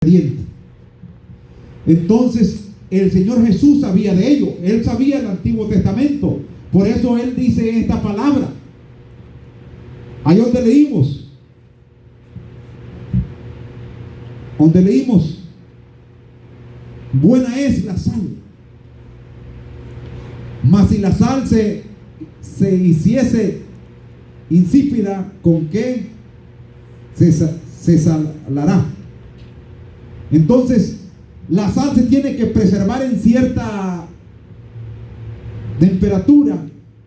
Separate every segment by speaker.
Speaker 1: ingrediente. Entonces el Señor Jesús sabía de ello. Él sabía el Antiguo Testamento. Por eso Él dice esta palabra. Ahí donde leímos, buena es la sal, mas si la sal se hiciese insípida, ¿con qué se salará? Entonces la sal se tiene que preservar en cierta temperatura,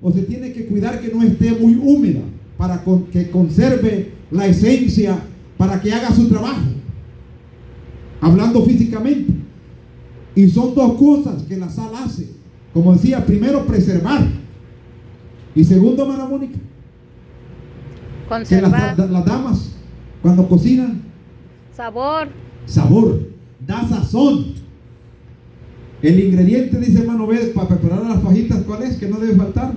Speaker 1: o se tiene que cuidar que no esté muy húmeda, para que conserve la esencia, para que haga su trabajo, hablando físicamente. Y son dos cosas que la sal hace. Como decía, primero preservar, y segundo, hermana Mónica,
Speaker 2: conservar.
Speaker 1: Que las damas cuando cocinan,
Speaker 2: Sabor.
Speaker 1: da sazón. El ingrediente, dice hermano Obed, para preparar las fajitas, ¿cuál es? Que no debe faltar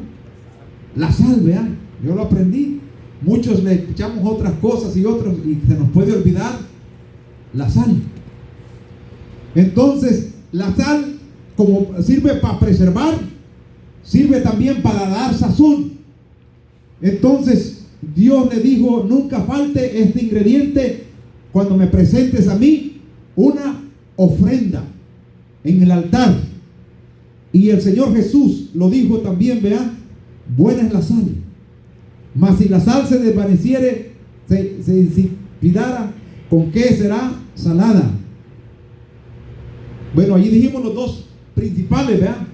Speaker 1: la sal, vean. Yo lo aprendí. Muchos le echamos otras cosas y otros, y se nos puede olvidar la sal. Entonces la sal, como sirve para preservar, sirve también para dar sazón. Entonces Dios le dijo: nunca falte este ingrediente cuando me presentes a mí una ofrenda en el altar. Y el Señor Jesús lo dijo también, vean: buena es la sal, mas si la sal se desvaneciere, se insipidara, ¿con qué será salada? Bueno, allí dijimos los dos principales, vean,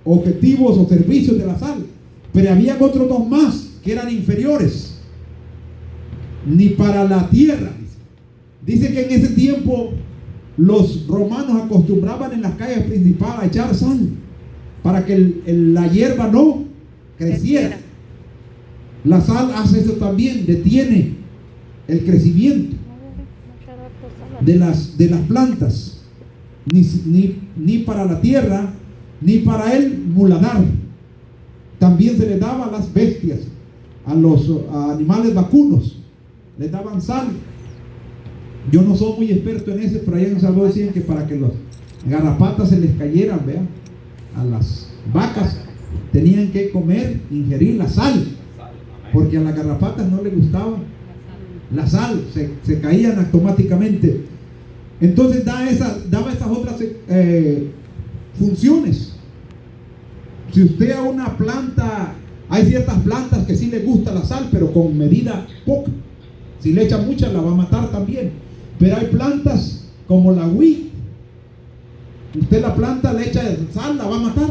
Speaker 1: objetivos o servicios de la sal. Pero había otros dos más que eran inferiores. Ni para la tierra. Dice que en ese tiempo los romanos acostumbraban en las calles principales a echar sal para que la hierba no creciera. La sal hace eso también, detiene el crecimiento de las plantas. Ni para la tierra, ni para el muladar. También se le daba a las bestias, a los animales vacunos, les daban sal. Yo no soy muy experto en eso, pero allá en El Salvador decían que para que los garrapatas se les cayeran, vean, a las vacas tenían que ingerir la sal, porque a las garrapatas no les gustaba la sal, se caían automáticamente. Entonces daba esas otras funciones. Si usted a una planta, hay ciertas plantas que sí le gusta la sal, pero con medida poca. Si le echa mucha, la va a matar también. Pero hay plantas como la huí, usted la planta le echa sal, la va a matar.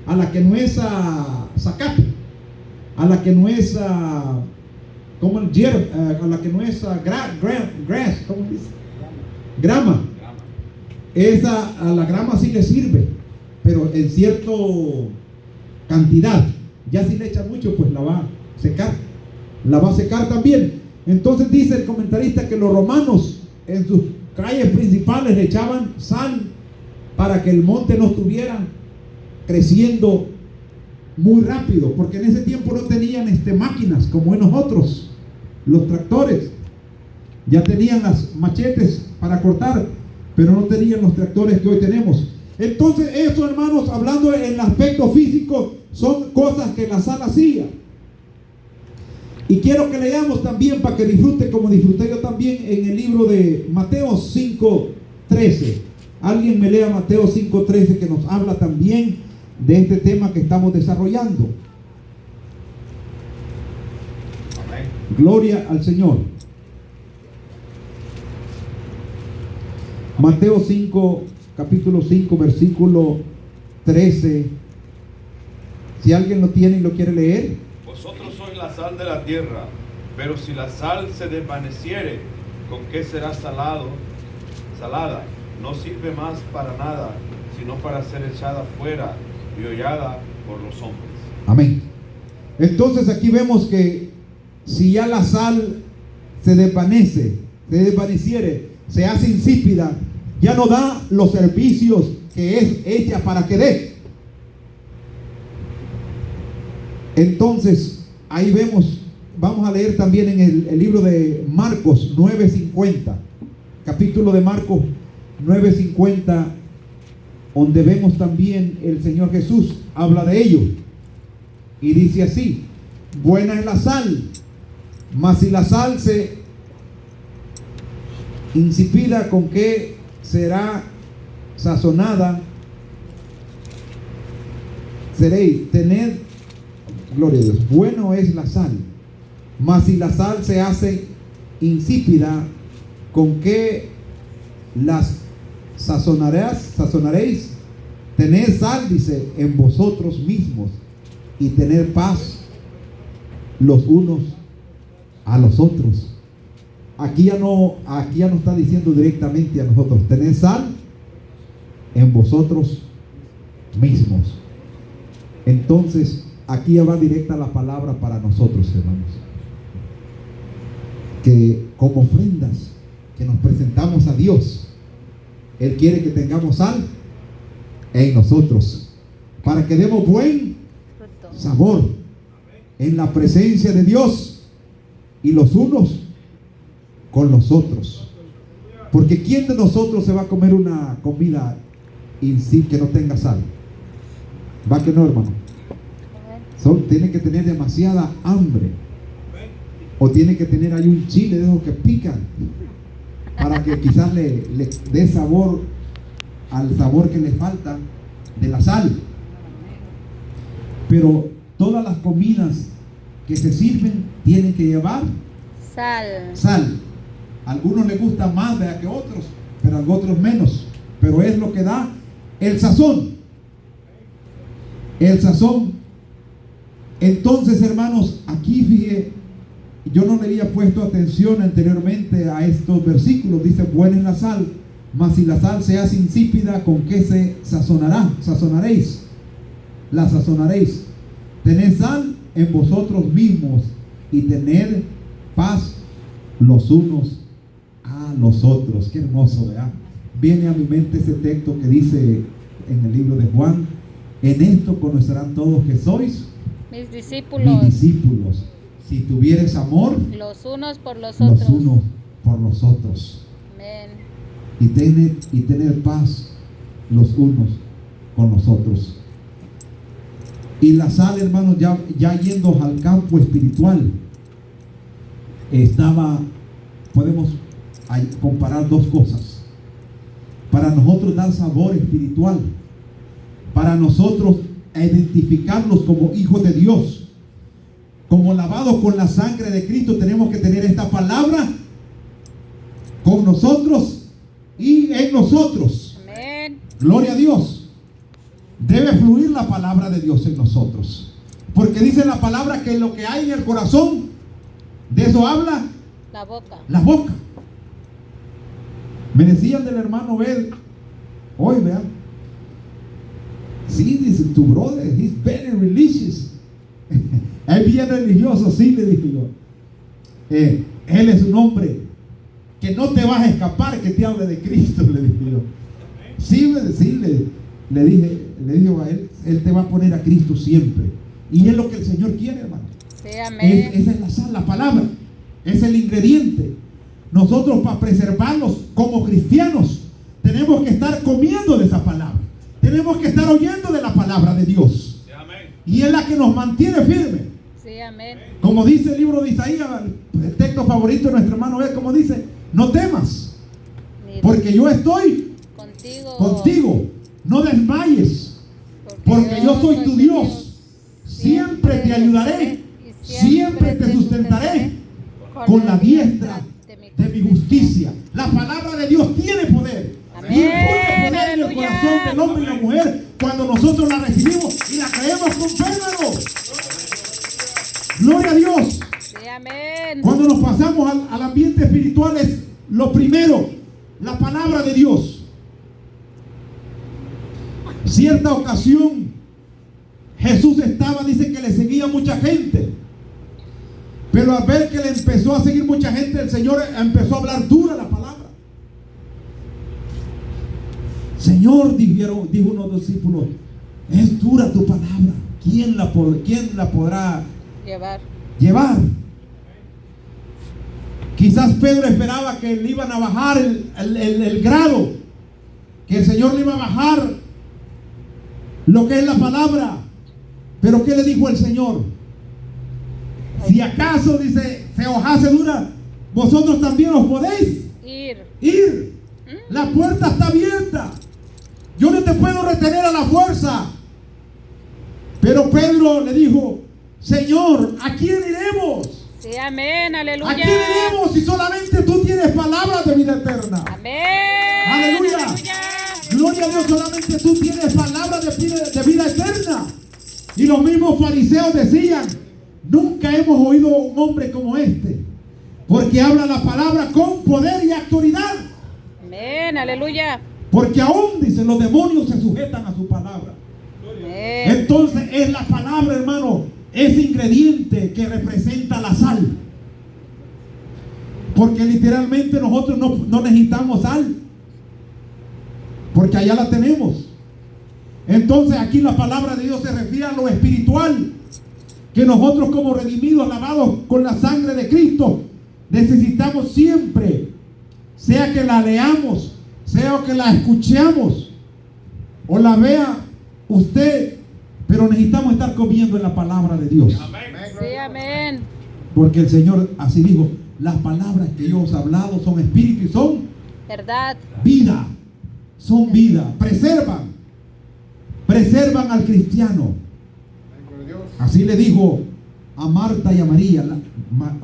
Speaker 1: A la que no es zacate, a la que no es como el hierba, a la que no es grass, ¿cómo dice? Grama. Esa, a la grama sí le sirve, pero en cierta cantidad. Ya si le echa mucho, pues la va a secar también. Entonces dice el comentarista que los romanos en sus calles principales le echaban sal para que el monte no estuviera creciendo muy rápido, porque en ese tiempo no tenían máquinas como en nosotros, los tractores. Ya tenían las machetes para cortar, pero no tenían los tractores que hoy tenemos. Entonces eso, hermanos, hablando en el aspecto físico, son cosas que la sal hacía. Y quiero que leamos también, para que disfrute como disfruté yo también, en el libro de Mateo 5:13. Alguien me lea Mateo 5:13, que nos habla también de este tema que estamos desarrollando. Amén. Gloria al Señor. Mateo 5, capítulo 5, versículo 13. Si alguien lo tiene y lo quiere leer.
Speaker 3: Vosotros sois la sal de la tierra, pero si la sal se desvaneciere, ¿con qué será salada? No sirve más para nada, sino para ser echada fuera y hollada por los hombres.
Speaker 1: Amén. Entonces aquí vemos que si ya la sal se desvaneciere, se hace insípida, ya no da los servicios que es hecha para que dé. Entonces ahí vemos vamos a leer también en el libro de Marcos 9:50, capítulo de Marcos 9:50, donde vemos también el Señor Jesús habla de ello y dice así: buena es la sal, mas si la sal se insípida, ¿con qué será sazonada? Seréis, tened, gloria a Dios, bueno es la sal, mas si la sal se hace insípida, ¿con qué las sazonaréis? Tened sal, dice, en vosotros mismos y tener paz los unos a los otros. Aquí ya no está diciendo directamente a nosotros, tened sal en vosotros mismos. Entonces, aquí ya va directa la palabra para nosotros, hermanos. Que como ofrendas que nos presentamos a Dios, Él quiere que tengamos sal en nosotros, para que demos buen sabor en la presencia de Dios y los unos con los otros. Porque ¿quién de nosotros se va a comer una comida que no tenga sal? ¿Va que no, hermano? Tiene que tener demasiada hambre, o tiene que tener ahí un chile de esos que pican, para que quizás le dé sabor al sabor que le falta de la sal. Pero todas las comidas que se sirven tienen que llevar sal. A algunos les gusta más que otros, pero a otros menos. Pero es lo que da el sazón. El sazón. Entonces, hermanos, aquí fíjate, yo no le había puesto atención anteriormente a estos versículos. Dice, buena es la sal, mas si la sal se hace insípida, ¿con qué se sazonaréis? La sazonaréis. Tened sal en vosotros mismos y tened paz los unos a los otros. Qué hermoso, ¿verdad? Viene a mi mente ese texto que dice en el libro de Juan: en esto conocerán todos que sois mis discípulos, si tuvieres amor
Speaker 2: los unos por los otros. Amén.
Speaker 1: Y tener paz los unos con los otros. Y la sal, hermanos, ya yendo al campo espiritual, podemos comparar dos cosas. Para nosotros dar sabor espiritual, para nosotros identificarnos como hijos de Dios, como lavados con la sangre de Cristo, tenemos que tener esta palabra con nosotros y en nosotros.
Speaker 2: Amén.
Speaker 1: Gloria a Dios. Debe fluir la palabra de Dios en nosotros, porque dice la palabra que lo que hay en el corazón, de eso habla la boca. Me decían del hermano Bel hoy, vean, sí, dice, tu brother, he's very religious. Es bien religioso, sí, le dije yo. Él es un hombre que no te vas a escapar que te hable de Cristo, le dije yo. Sí, le dije a él te va a poner a Cristo siempre. Y es lo que el Señor quiere, hermano.
Speaker 2: Sí, amén.
Speaker 1: Esa es la sal, la palabra. Es el ingrediente. Nosotros, para preservarlos como cristianos, tenemos que estar comiendo de esa palabra. Tenemos que estar oyendo de la palabra de Dios. Sí, amén. Y es la que nos mantiene firme.
Speaker 2: Sí, amén.
Speaker 1: Como dice el libro de Isaías, el texto favorito de nuestro hermano es como dice: no temas, porque yo estoy contigo. No desmayes, porque yo soy tu Dios. Siempre te ayudaré, siempre te sustentaré con la diestra de mi justicia. La palabra de Dios tiene poder.
Speaker 2: Amén.
Speaker 1: Y tiene poder en el corazón del hombre y la mujer cuando nosotros la recibimos y la creemos con fe, hermano. Gloria a Dios.
Speaker 2: Sí, amén.
Speaker 1: Cuando nos pasamos al ambiente espiritual, es lo primero, la palabra de Dios. Cierta ocasión, Jesús dice que le seguía mucha gente. Pero al ver que le empezó a seguir mucha gente, el Señor empezó a hablar dura la palabra. Señor, dijo uno de los discípulos, es dura tu palabra. ¿Quién la podrá llevar? Quizás Pedro esperaba que le iban a bajar el grado, que el Señor le iba a bajar lo que es la palabra. Pero ¿qué le dijo el Señor? Si acaso, dice, se os hace dura, vosotros también os podéis ir. La puerta está abierta. Yo no te puedo retener a la fuerza.
Speaker 2: Pero Pedro le dijo: Señor, ¿a quién iremos?
Speaker 4: Sí, amén, aleluya.
Speaker 2: ¿A quién iremos si solamente tú tienes palabras de vida eterna?
Speaker 4: Amén.
Speaker 2: Aleluya. Gloria a Dios, solamente tú tienes palabras de vida eterna. Y los mismos fariseos decían: nunca hemos oído un hombre como este, porque habla la palabra con poder y autoridad.
Speaker 4: Amén, aleluya.
Speaker 2: Porque aún, dicen, los demonios se sujetan a su palabra.
Speaker 4: Amén.
Speaker 2: Entonces es la palabra, hermano, ese ingrediente que representa la sal. Porque literalmente nosotros no necesitamos sal, porque allá la tenemos. Entonces aquí la palabra de Dios se refiere a lo espiritual, que nosotros como redimidos, lavados con la sangre de Cristo, necesitamos siempre, sea que la leamos, sea que la escuchemos o la vea usted, pero necesitamos estar comiendo en la palabra de Dios.
Speaker 4: Sí, amén.
Speaker 2: Porque el Señor así dijo: las palabras que yo os he hablado son espíritu y son
Speaker 4: Verdad.
Speaker 2: vida. Son vida. Preservan al cristiano. Así le dijo a Marta y a María.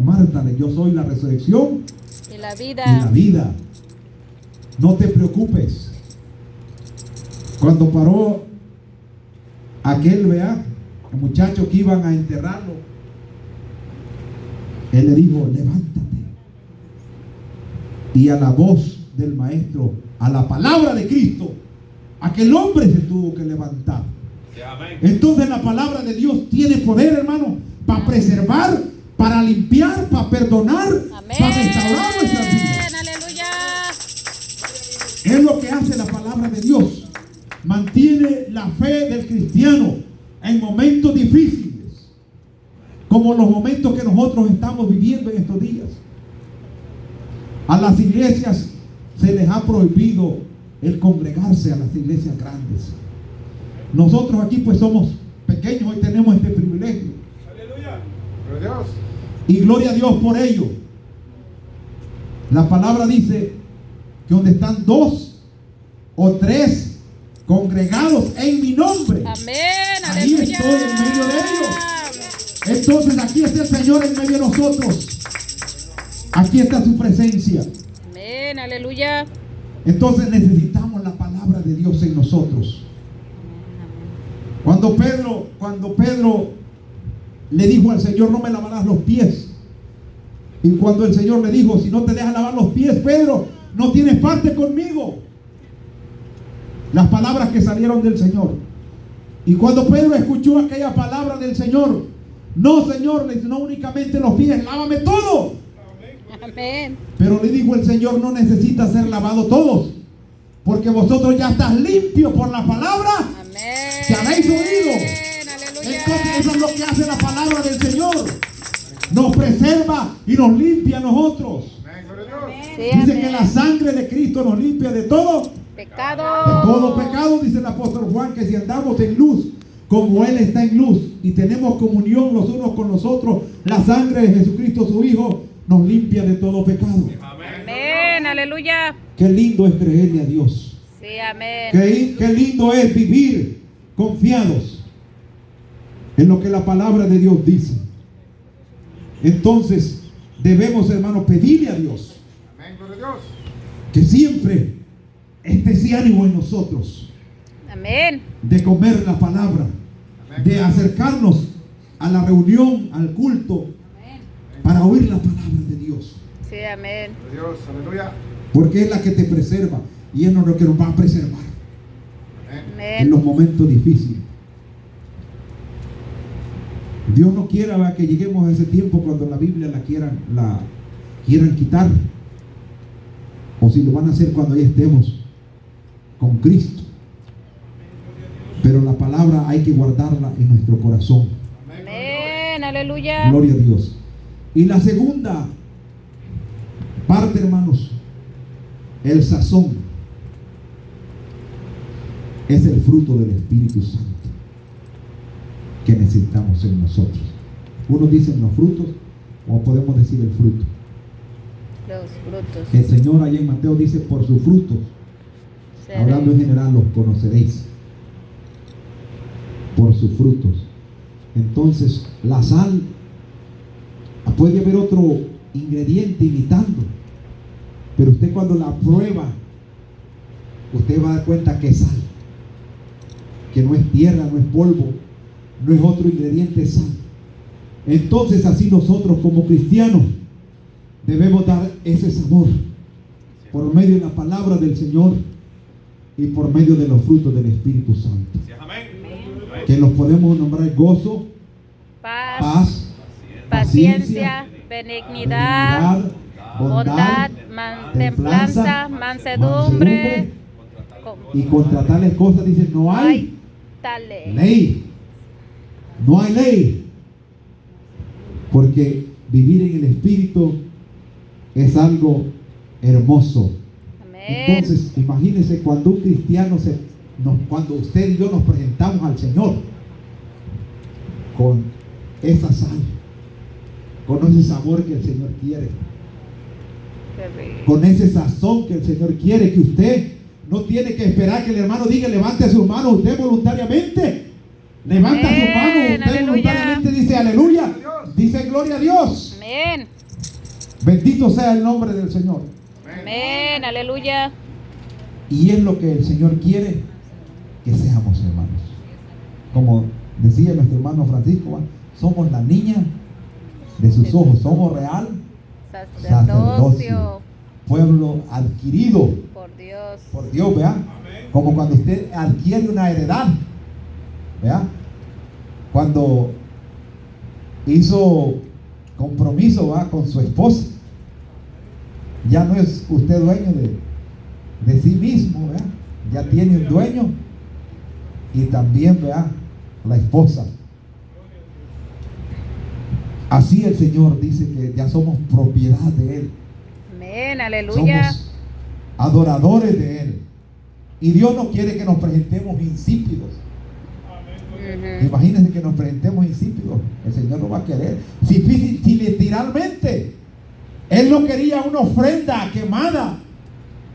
Speaker 2: Marta, yo soy la resurrección
Speaker 4: Y la
Speaker 2: y
Speaker 4: vida.
Speaker 2: la vida. No te preocupes. Cuando paró aquel, vea, el muchacho que iban a enterrarlo, él le dijo: levántate. Y a la voz del maestro, a la palabra de Cristo, aquel hombre se tuvo que levantar. Entonces la palabra de Dios tiene poder, hermano, para preservar, para limpiar, para perdonar,
Speaker 4: Amén.
Speaker 2: para restaurar nuestras vidas.
Speaker 4: Aleluya.
Speaker 2: Es lo que hace la palabra de Dios. Mantiene la fe del cristiano en momentos difíciles, como los momentos que nosotros estamos viviendo en estos días. A las iglesias se les ha prohibido el congregarse, a las iglesias grandes. Nosotros aquí pues somos pequeños, hoy tenemos este privilegio.
Speaker 3: Aleluya. Gloria a Dios.
Speaker 2: Y gloria a Dios por ello. La palabra dice que donde están 2 o 3 congregados en mi nombre,
Speaker 4: Amén,
Speaker 2: ahí
Speaker 4: aleluya.
Speaker 2: estoy en medio de ellos. Entonces aquí está el Señor en medio de nosotros. Aquí está su presencia.
Speaker 4: Amén, aleluya.
Speaker 2: Entonces necesitamos la palabra de Dios en nosotros. Cuando Pedro le dijo al Señor: no me lavarás los pies. Y cuando el Señor le dijo: si no te dejas lavar los pies, Pedro, no tienes parte conmigo. Las palabras que salieron del Señor. Y cuando Pedro escuchó aquella palabra del Señor: no, Señor, le dice, no únicamente los pies, lávame todo.
Speaker 4: Amén.
Speaker 2: Pero le dijo el Señor: no necesitas ser lavado todos, porque vosotros ya estás limpios por la palabra
Speaker 4: Amén.
Speaker 2: que habéis oído.
Speaker 4: Amén, aleluya.
Speaker 2: Entonces eso es lo que hace la palabra del Señor. Nos preserva y nos limpia a nosotros.
Speaker 4: Sí,
Speaker 2: Dice
Speaker 4: amén.
Speaker 2: que la sangre de Cristo nos limpia de todo
Speaker 4: Pecado.
Speaker 2: pecado. Dice el apóstol Juan que si andamos en luz como Él está en luz y tenemos comunión los unos con los otros, la sangre de Jesucristo su Hijo nos limpia de todo pecado.
Speaker 4: Amén, aleluya.
Speaker 2: Qué lindo es creerle a Dios.
Speaker 4: Sí, amén.
Speaker 2: Qué lindo es vivir confiados en lo que la palabra de Dios dice. Entonces debemos, hermanos, pedirle a Dios que siempre esté ese ánimo en nosotros
Speaker 4: Amén.
Speaker 2: de comer la palabra, de acercarnos a la reunión, al culto, para oír la palabra de Dios.
Speaker 4: Sí, amén.
Speaker 3: Dios, aleluya.
Speaker 2: Porque es la que te preserva y es lo que nos va a preservar en
Speaker 4: Amén.
Speaker 2: los momentos difíciles. Dios no quiera, ¿verdad?, que lleguemos a ese tiempo cuando la Biblia la quieran quitar, o si lo van a hacer cuando ya estemos con Cristo. Pero la palabra hay que guardarla en nuestro corazón.
Speaker 4: Amén, aleluya.
Speaker 2: Gloria a Dios. Y la segunda
Speaker 1: Aparte, hermanos, el sazón es el fruto del Espíritu Santo que necesitamos en nosotros. Unos dicen los frutos, o podemos decir el fruto.
Speaker 4: Los frutos.
Speaker 1: El Señor allá en Mateo dice: por sus frutos, hablando en general, los conoceréis. Por sus frutos. Entonces, la sal, puede haber otro ingrediente imitando, pero usted cuando la prueba, usted va a dar cuenta que es sal, que no es tierra, no es polvo, no es otro ingrediente, es sal. Entonces, así nosotros como cristianos debemos dar ese sabor por medio de la palabra del Señor y por medio de los frutos del Espíritu Santo, que los podemos nombrar: gozo, paz,
Speaker 4: paciencia, benignidad, bondad, templanza, mansedumbre.
Speaker 1: Y contra tales cosas dice: no hay
Speaker 4: tal
Speaker 1: ley. No hay ley. Porque vivir en el Espíritu es algo hermoso.
Speaker 4: Amén.
Speaker 1: Entonces, imagínense cuando un cristiano cuando usted y yo nos presentamos al Señor con esa sal, con ese sabor que el Señor quiere, con ese sazón que el Señor quiere, que usted no tiene que esperar que el hermano diga: levante sus manos. Usted voluntariamente levanta sus manos, usted
Speaker 4: Aleluya.
Speaker 1: voluntariamente dice aleluya, dice gloria a Dios.
Speaker 4: Amén.
Speaker 1: Bendito sea el nombre del Señor.
Speaker 4: Amén. Aleluya.
Speaker 1: Y es lo que el Señor quiere que seamos, hermanos. Como decía nuestro hermano Francisco, ¿va? Somos la niña de sus ojos, somos real sacerdocio, pueblo adquirido por Dios, ¿vea? Como cuando usted adquiere una heredad, ¿vea? Cuando hizo compromiso, ¿va?, con su esposa, ya no es usted dueño de sí mismo, ¿vea? Ya tiene un dueño, y también, ¿vea?, la esposa. Así el Señor dice que ya somos propiedad de Él.
Speaker 4: Amén. Aleluya.
Speaker 1: Somos adoradores de Él. Y Dios no quiere que nos presentemos insípidos. Imagínense que nos presentemos insípidos. El Señor no va a querer. Si literalmente Él no quería una ofrenda quemada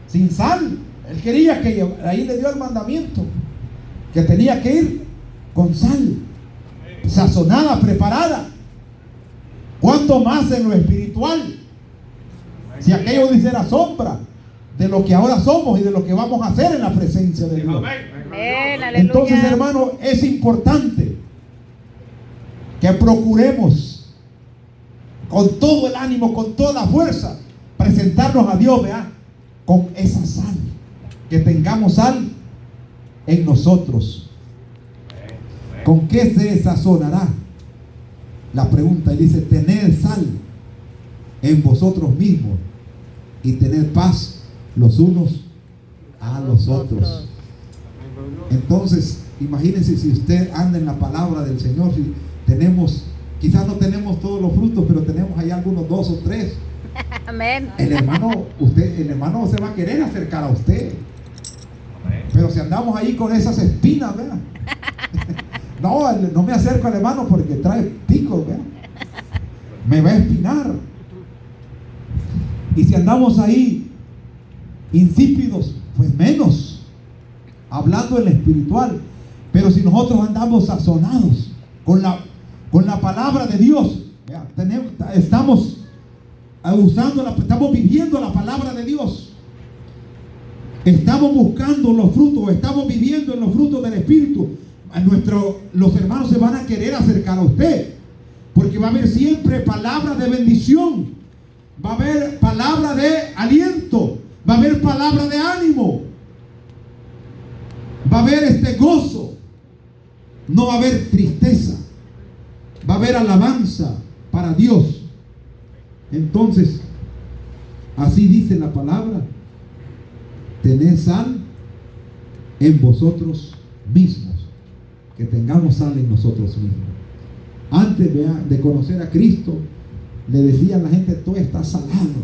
Speaker 1: sin sal. Él quería que, ahí le dio el mandamiento, que tenía que ir con sal, sazonada, preparada. ¿Cuánto más en lo espiritual? Si aquello dice la sombra de lo que ahora somos y de lo que vamos a hacer en la presencia de Dios.
Speaker 4: Amén. Aleluya.
Speaker 1: Entonces, hermano, es importante que procuremos con todo el ánimo, con toda la fuerza, presentarnos a Dios, ¿verdad?, con esa sal, que tengamos sal en nosotros. ¿Con qué se sazonará? La pregunta, y dice: tener sal en vosotros mismos y tener paz los unos a los otros. Entonces, imagínense si usted anda en la palabra del Señor, si tenemos, quizás no tenemos todos los frutos, pero tenemos ahí algunos 2 o 3.
Speaker 4: Amén.
Speaker 1: El hermano se va a querer acercar a usted. Pero si andamos ahí con esas espinas, ¿verdad? No me acerco al hermano porque trae picos, ¿verdad? Me va a espinar. Y si andamos ahí insípidos, pues menos, hablando en lo espiritual. Pero si nosotros andamos sazonados con la palabra de Dios, ¿verdad?, estamos estamos viviendo la palabra de Dios, estamos buscando los frutos, estamos viviendo en los frutos del Espíritu, los hermanos se van a querer acercar a usted, porque va a haber siempre palabra de bendición, va a haber palabra de aliento, va a haber palabra de ánimo, va a haber gozo, no va a haber tristeza, va a haber alabanza para Dios. Entonces, así dice la palabra: tened sal en vosotros mismos, que tengamos sal en nosotros mismos. Antes de conocer a Cristo, le decían a la gente: tú estás salado,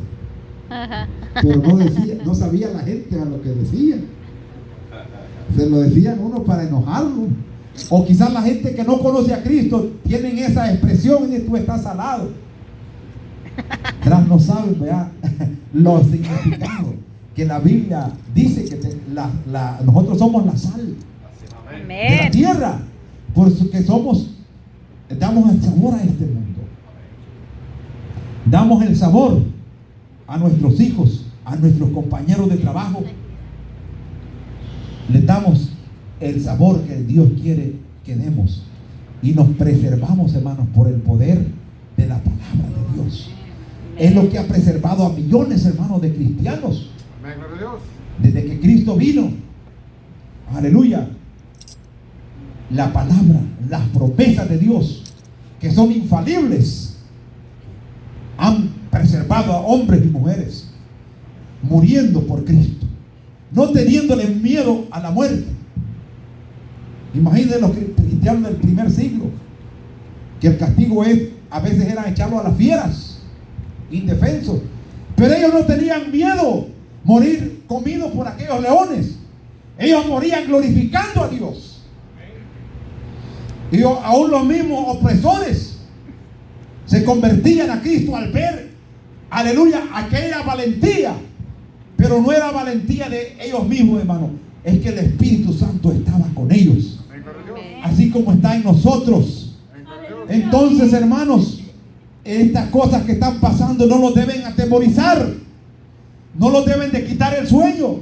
Speaker 1: Pero no decía, no sabía la gente a lo que decía. Se lo decían uno para enojarlo. O quizás la gente que no conoce a Cristo tienen esa expresión y tú estás salado. Tras no saben, ¿verdad? Los significados que la Biblia dice que nosotros somos la sal de la
Speaker 4: Amén.
Speaker 1: tierra, porque damos el sabor a este mundo, damos el sabor a nuestros hijos, a nuestros compañeros de trabajo, les damos el sabor que Dios quiere que demos y nos preservamos, hermanos, por el poder de la palabra de Dios. Es lo que ha preservado a millones, hermanos, de cristianos desde que Cristo vino. Aleluya. La palabra, las promesas de Dios, que son infalibles, han preservado a hombres y mujeres muriendo por Cristo, no teniéndole miedo a la muerte. Imagínense los cristianos del primer siglo, que el castigo a veces era echarlo a las fieras, indefensos, pero ellos no tenían miedo morir comidos por aquellos leones. Ellos morían glorificando a Dios. Y aún los mismos opresores se convertían a Cristo al ver, aleluya, aquella valentía. Pero no era valentía de ellos mismos, hermano. Es que el Espíritu Santo estaba con ellos, así como está en nosotros. Entonces, hermanos, estas cosas que están pasando no nos deben atemorizar, no nos deben de quitar el sueño.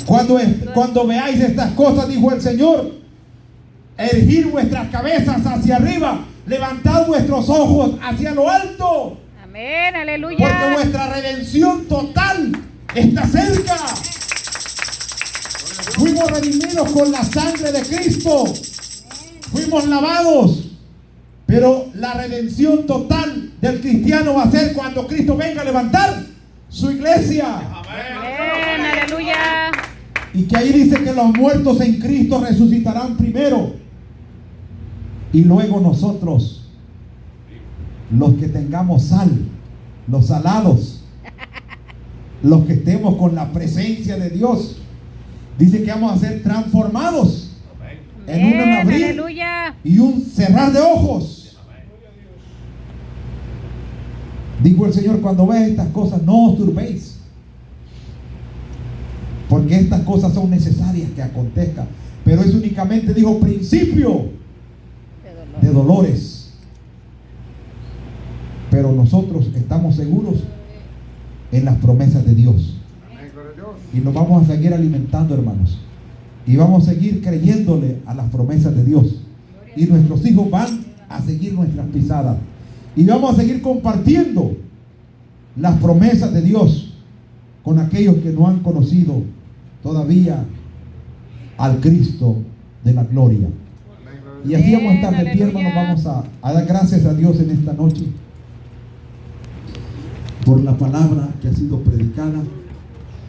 Speaker 1: Cuando veáis estas cosas, dijo el Señor, ergid vuestras cabezas hacia arriba, levantad vuestros ojos hacia lo alto.
Speaker 4: Amén, aleluya.
Speaker 1: Porque vuestra redención total está cerca. Fuimos redimidos con la sangre de Cristo. Fuimos lavados. Pero la redención total del cristiano va a ser cuando Cristo venga a levantar su iglesia.
Speaker 4: Amén, aleluya.
Speaker 1: Y que ahí dice que los muertos en Cristo resucitarán primero. Y luego nosotros, los que tengamos sal, los salados, los que estemos con la presencia de Dios, dice que vamos a ser transformados en un
Speaker 4: Amén,
Speaker 1: abrir
Speaker 4: aleluya.
Speaker 1: y un cerrar de ojos. Dijo el Señor, cuando veáis estas cosas, no os turbéis, porque estas cosas son necesarias que acontezcan, pero es únicamente, dijo, principio de dolores. Pero nosotros estamos seguros en las promesas de Dios, y nos vamos a seguir alimentando, hermanos, y vamos a seguir creyéndole a las promesas de Dios, y nuestros hijos van a seguir nuestras pisadas, y vamos a seguir compartiendo las promesas de Dios con aquellos que no han conocido todavía al Cristo de la gloria. Y así vamos a estar de pie, hermanos. Vamos a dar gracias a Dios en esta noche por la palabra que ha sido predicada.